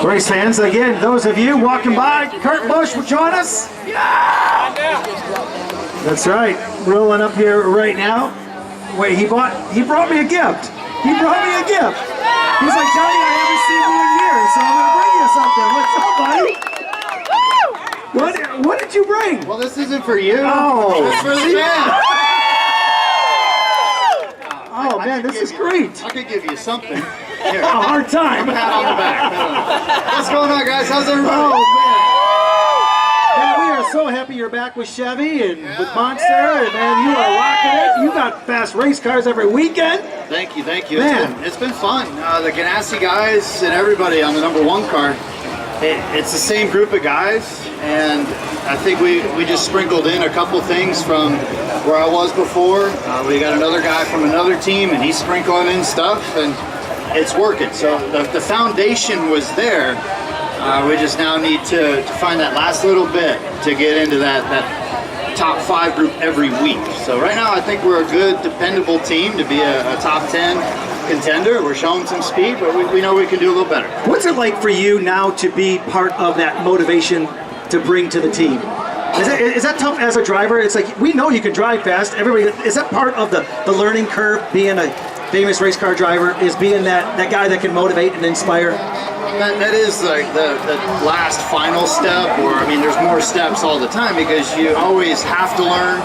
Race fans, again, those of you walking by, Kurt Busch will join us. Yeah! That's right, rolling up here right now. Wait, he brought me a gift. He brought me a gift. He's like, Johnny, I haven't seen you in years, so I'm gonna bring you something. What's up, buddy? What did you bring? Well, this isn't for you. Oh, it's for the man. Oh man, this is great. I could give you something. Here. A hard time. Pat on the back. What's going on, guys? How's everybody? Oh man. Man, we are so happy you're back with Chevy and with Monster. And man, you are rocking it. You got fast race cars every weekend. Thank you, thank you. Man. It's been fun. The Ganassi guys and everybody on the #1 car. It's the same group of guys, and I think we just sprinkled in a couple things from where I was before. We got another guy from another team, and he's sprinkling in stuff, and it's working. So the foundation was there. We just now need to find that last little bit to get into that top 5 group every week. So right now I think we're a good, dependable team to be a top 10 contender. We're showing some speed, but we know we can do a little better. What's it like for you now to be part of that motivation to bring to the team? Is that tough as a driver? It's like, we know you can drive fast. Everybody, is that part of the learning curve, being a famous race car driver, is being that guy that can motivate and inspire? That is like the last final step, or I mean, there's more steps all the time because you always have to learn.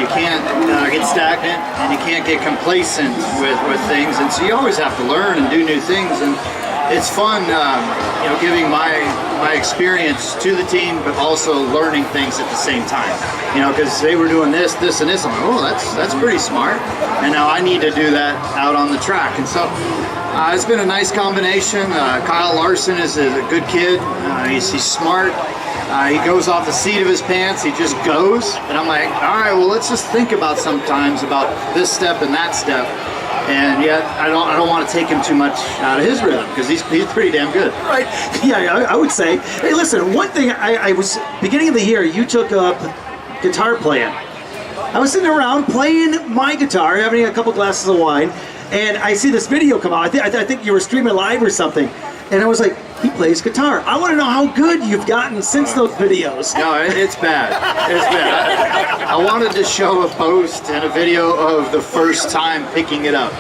You can't get stagnant, and you can't get complacent with things, and so you always have to learn and do new things. And it's fun, you know, giving my experience to the team, but also learning things at the same time. You know, because they were doing this, and this. I'm like, oh, that's pretty smart. And now I need to do that out on the track. And so it's been a nice combination. Kyle Larson is a good kid. He's smart. He goes off the seat of his pants. He just goes. And I'm like, all right, well, let's just think about sometimes about this step and that step. And yet, I don't want to take him too much out of his rhythm because he's pretty damn good. Right? Yeah, I would say. Hey, listen. One thing I was beginning of the year, you took up guitar playing. I was sitting around playing my guitar, having a couple glasses of wine, and I see this video come out. I think you were streaming live or something, and I was like, he plays guitar. I want to know how good you've gotten since those videos. No, it's bad. It's bad. I wanted to show a post and a video of the first time picking it up.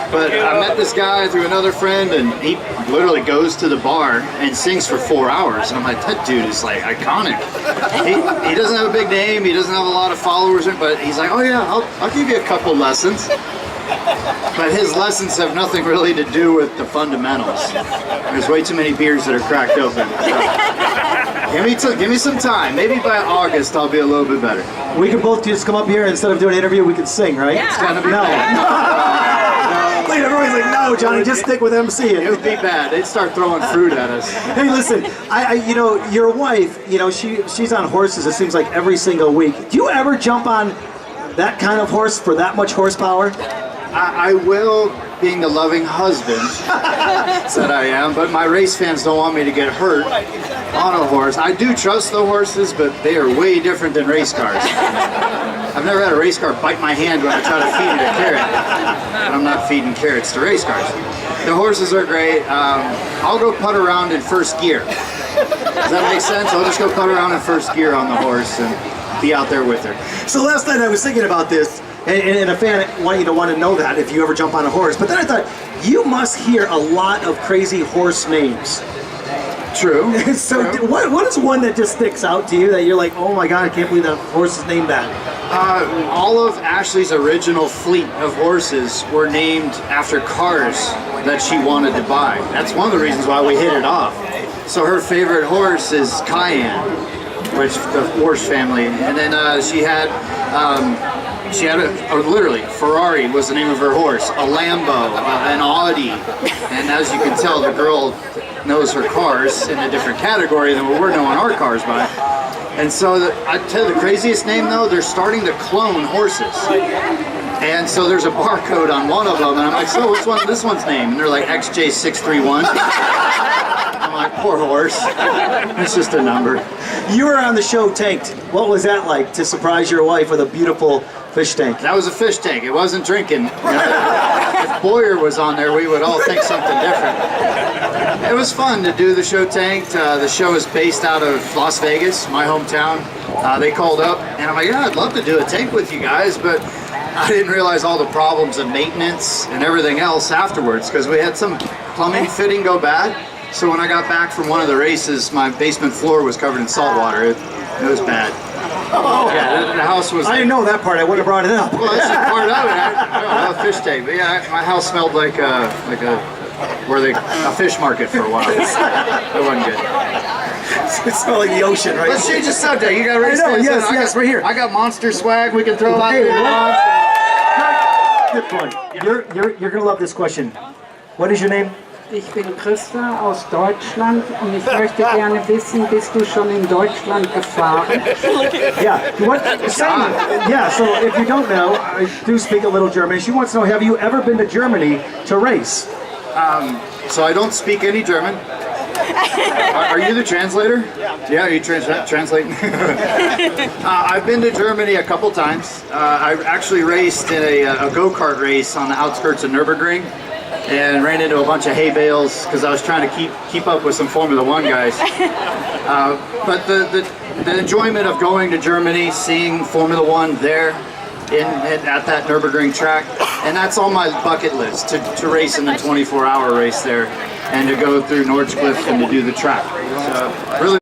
But I met this guy through another friend, and he literally goes to the bar and sings for 4 hours. And I'm like, that dude is like iconic. He doesn't have a big name, he doesn't have a lot of followers, but he's like, oh yeah, I'll give you a couple lessons. But his lessons have nothing really to do with the fundamentals. There's way too many beers that are cracked open. So, give me some time. Maybe by August I'll be a little bit better. We can both just come up here, instead of doing an interview, we can sing, right? It's gonna be no. Wait, everybody's like, no, Johnny, just stick with MCing. It would be bad. They'd start throwing fruit at us. Hey, listen, you know, your wife, you know, she's on horses, it seems like every single week. Do you ever jump on that kind of horse for that much horsepower? I will, being the loving husband that I am, but my race fans don't want me to get hurt on a horse. I do trust the horses, but they are way different than race cars. I've never had a race car bite my hand when I try to feed it a carrot. And I'm not feeding carrots to race cars. The horses are great. I'll go putt around in first gear. Does that make sense? I'll just go putt around in first gear on the horse and be out there with her. So last night I was thinking about this, and a fan want to know that if you ever jump on a horse. But then I thought, you must hear a lot of crazy horse names. True. So true. What is one that just sticks out to you that you're like, oh my God, I can't believe that horse is named that? All of Ashley's original fleet of horses were named after cars that she wanted to buy. That's one of the reasons why we hit it off. So her favorite horse is Cayenne, which the horse family, and then she had literally, Ferrari was the name of her horse, a Lambo, an Audi, and as you can tell, the girl knows her cars in a different category than what we're knowing our cars by. And so, I tell you the craziest name though, they're starting to clone horses. And so there's a barcode on one of them, and I'm like, so what's this one's name? And they're like, XJ631. I'm like, poor horse. It's just a number. You were on the show Tanked. What was that like to surprise your wife with a beautiful fish tank? That was a fish tank. It wasn't drinking. if Boyer was on there, we would all think something different. It was fun to do the show tanked. The show is based out of Las Vegas, my hometown. They called up, and I'm like, yeah, I'd love to do a tank with you guys, but I didn't realize all the problems of maintenance and everything else afterwards, because we had some plumbing fitting go bad. So when I got back from one of the races, my basement floor was covered in salt water. It was bad. Oh. Yeah, the house was... I didn't know that part. I wouldn't have brought it up. Well, this is part of it. I don't know, fish tank. But yeah, my house smelled like a fish market for a while. It wasn't good. It smelled like the ocean, right? Let's change the subject. You got race fans? Yes, we're here. I got monster swag we can throw out Hey, there. good one. You're gonna love this question. What is your name? Ich bin Christa aus Deutschland und ich möchte gerne wissen, bist du schon in Deutschland gefahren? Yeah. Yeah. So if you don't know, I do speak a little German. She wants to know: have you ever been to Germany to race? So I don't speak any German. Are you the translator? Yeah, you translating? I've been to Germany a couple times. I actually raced in a go-kart race on the outskirts of Nürburgring and ran into a bunch of hay bales because I was trying to keep up with some Formula One guys. But the enjoyment of going to Germany, seeing Formula One there at that Nürburgring track, and that's on my bucket list, to race in the 24-hour race there and to go through Nordschleife and to do the track. So, really